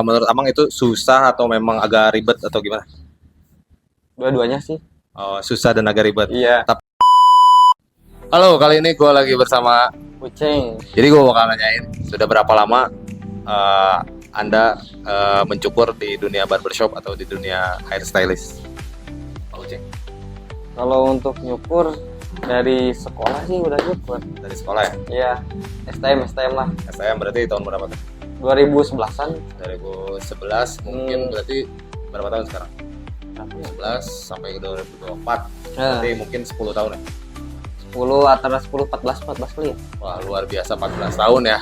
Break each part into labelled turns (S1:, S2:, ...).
S1: Menurut Amang itu susah atau memang agak ribet atau gimana?
S2: Dua-duanya sih.
S1: Oh, susah dan agak ribet.
S2: Iya.
S1: Halo, kali ini gue lagi bersama.
S2: Kucing.
S1: Jadi gue bakal nanyain, sudah berapa lama eh, Anda mencukur di dunia barbershop atau di dunia hairstylist? Pak Uceng,
S2: Kalau untuk nyukur dari sekolah sih udah nyukur.
S1: dari sekolah ya?
S2: Iya. STM lah.
S1: STM berarti tahun berapa tuh?
S2: 2011-an.
S1: 2011 mungkin berarti berapa tahun sekarang? 11 sampai ke 2024 berarti mungkin 10 tahun ya?
S2: 10 antara 10 14 kali ya.
S1: Wah, luar biasa, 14 tahun ya.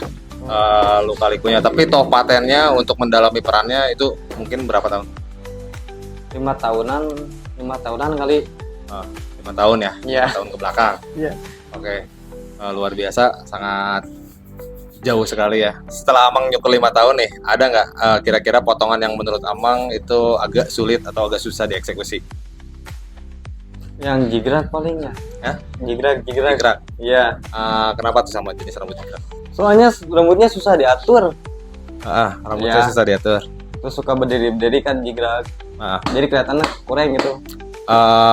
S1: Luka likunya, tapi toh patennya untuk mendalami perannya itu mungkin berapa tahun?
S2: 5 tahunan kali.
S1: 5 tahun ya?
S2: Iya.
S1: 5 tahun ke belakang.
S2: Iya.
S1: Oke. Luar biasa, sangat jauh sekali ya. Setelah Amang nyukur 5 tahun nih, ada nggak kira-kira potongan yang menurut Amang itu agak sulit atau agak susah dieksekusi?
S2: Yang jigrak paling ya.
S1: Ya?
S2: Jigrak.
S1: Gerak.
S2: Iya.
S1: Kenapa tuh sama jenis rambut gerak?
S2: Soalnya rambutnya susah diatur.
S1: Rambutnya
S2: Iya.
S1: susah diatur.
S2: Terus suka berdiri kan jigrak.
S1: Ah.
S2: Jadi kelihatannya kurang gitu.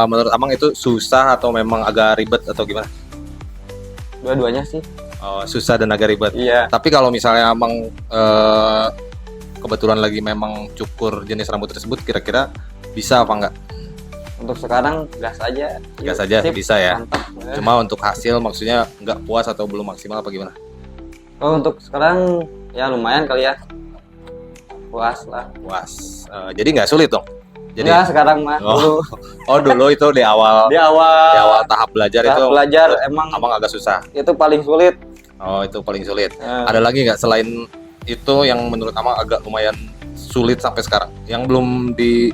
S1: Menurut Amang itu susah atau memang agak ribet atau gimana?
S2: Dua-duanya sih.
S1: Susah dan agak ribet.
S2: Iya.
S1: Tapi kalau misalnya Amang kebetulan lagi memang cukur jenis rambut tersebut, kira-kira bisa apa enggak?
S2: Untuk sekarang gas aja.
S1: Gas aja
S2: Sip.
S1: bisa ya.
S2: Mantap.
S1: Cuma untuk hasil maksudnya nggak puas atau belum maksimal apa gimana?
S2: Oh, untuk sekarang ya lumayan kali ya. Puas lah.
S1: Puas. Jadi nggak sulit dong. Jadi
S2: Enggak sekarang mah. Dulu
S1: dulu itu di awal
S2: di awal
S1: tahap belajar
S2: saat
S1: itu
S2: belajar emang
S1: Amang agak susah.
S2: itu paling sulit.
S1: Oh, itu paling sulit.
S2: Eh,
S1: Ada lagi nggak selain itu yang menurut Amang agak lumayan sulit sampai sekarang? Yang belum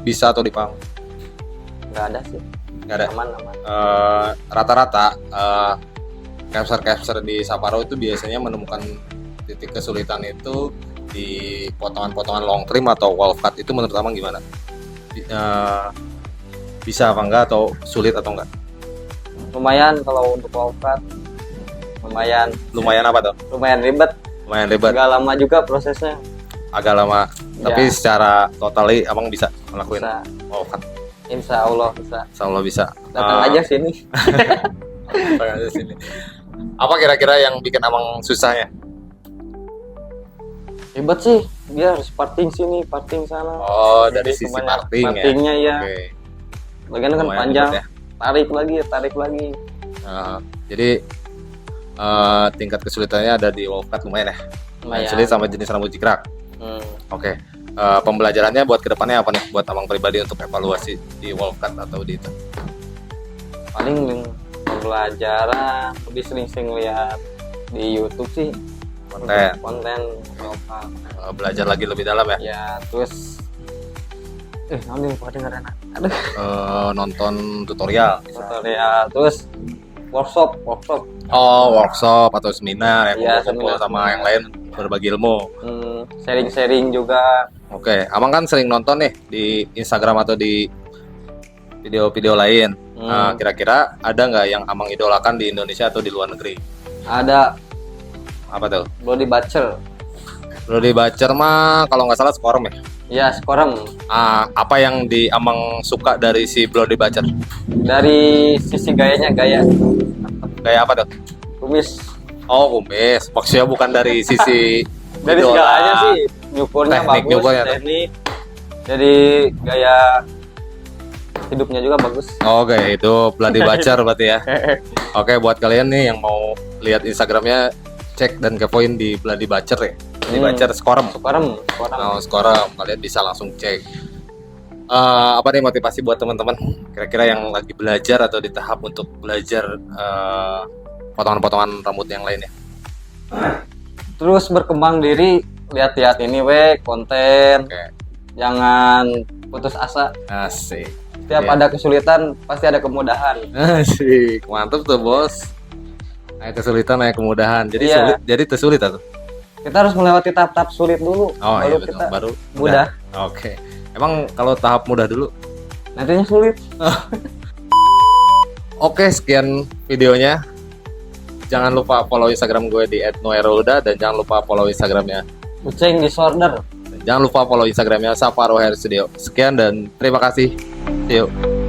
S1: bisa atau dipaham?
S2: nggak ada sih.
S1: Nggak ada.
S2: Aman.
S1: Rata-rata capser di Sapporo itu biasanya menemukan titik kesulitan itu di potongan-potongan long trim atau wolf cut. Itu menurut Amang gimana? Bisa apa enggak atau sulit atau enggak?
S2: Lumayan kalau untuk wildcard.
S1: Lumayan apa tuh?
S2: Lumayan ribet.
S1: Lumayan ribet,
S2: Agak lama juga prosesnya.
S1: agak lama. Tapi
S2: Ya,
S1: secara totali Amang bisa ngelakuin
S2: bisa.
S1: wolf cut.
S2: Insya Allah bisa.
S1: Insya Allah bisa.
S2: Datang aja sini.
S1: Datang aja sini. Apa kira-kira yang bikin Amang susahnya?
S2: Ribet sih. Dia harus parting sini, parting sana.
S1: Oh, dari
S2: Jadi
S1: sisi
S2: sebanyak
S1: parting ya.
S2: partingnya ya.
S1: Oke.
S2: Bagian kan
S1: Lumayan
S2: panjang.
S1: ribet ya.
S2: Tarik lagi.
S1: Jadi tingkat kesulitannya ada di wolf cut lumayan ya.
S2: Lumayan.
S1: Sulit sama jenis rambut jigrak.
S2: Hmm.
S1: Oke. Pembelajarannya buat kedepannya apa nih? Buat Amang pribadi untuk evaluasi di wolf cut atau di itu?
S2: Paling pembelajaran lebih sering-sering lihat di YouTube sih konten lokal
S1: Belajar lagi lebih dalam ya.
S2: ya. Terus nanti lupa dengerin aduh
S1: Nonton tutorial.
S2: tutorial. Terus workshop
S1: Workshop atau seminar
S2: Iya,
S1: yang kumpul
S2: seminar.
S1: sama yang lain berbagi ilmu.
S2: sharing juga.
S1: Oke, Amang kan sering nonton nih di Instagram atau di video-video lain. Kira-kira ada nggak yang Amang idolakan di Indonesia atau di luar negeri?
S2: Ada
S1: Apa tuh?
S2: Bloody Butcher.
S1: Brody Butcher mah kalau nggak salah Skorem ya.
S2: Ya, Skorem.
S1: Apa yang di Amang suka dari si Brody Butcher?
S2: Dari sisi gaya
S1: Kayak apa tuh?
S2: kumis.
S1: Oh, kumis. Maksudnya bukan dari sisi
S2: Dari
S1: idola.
S2: segalanya sih, nyukurnya
S1: Teknik
S2: bagus,
S1: nyukurnya tuh.
S2: teknik. Jadi gaya hidupnya juga bagus.
S1: Oh, kayak itu Bloody Butcher berarti ya. Oke, buat kalian nih yang mau lihat Instagramnya, cek dan kepoin di Bloody Butcher ya. Bloody Butcher Skorem.
S2: Skorem.
S1: Skorem, kalian bisa langsung cek. Apa nih motivasi buat teman-teman? Kira-kira yang lagi belajar atau di tahap untuk belajar potongan-potongan rambut yang lainnya?
S2: Terus berkembang diri, lihat-lihat ini konten.
S1: Oke.
S2: Jangan putus asa.
S1: Asik.
S2: Setiap
S1: Iya.
S2: ada kesulitan pasti ada kemudahan.
S1: Asik, mantap tuh bos. Naik kesulitan, naik kemudahan. Jadi
S2: Iya.
S1: sulit, jadi tersulit atau?
S2: Kita harus melewati tahap-tahap sulit dulu.
S1: Oh iya
S2: baru
S1: betul,
S2: kita
S1: baru
S2: mudah.
S1: Oke. Emang kalau tahap mudah dulu?
S2: Nantinya sulit.
S1: Oke, sekian videonya. Jangan lupa follow Instagram gue di @noerolda dan jangan lupa follow Instagramnya
S2: Kucing disorder.
S1: Jangan lupa follow Instagramnya Saparo Hair Studio. Sekian dan terima kasih. See you.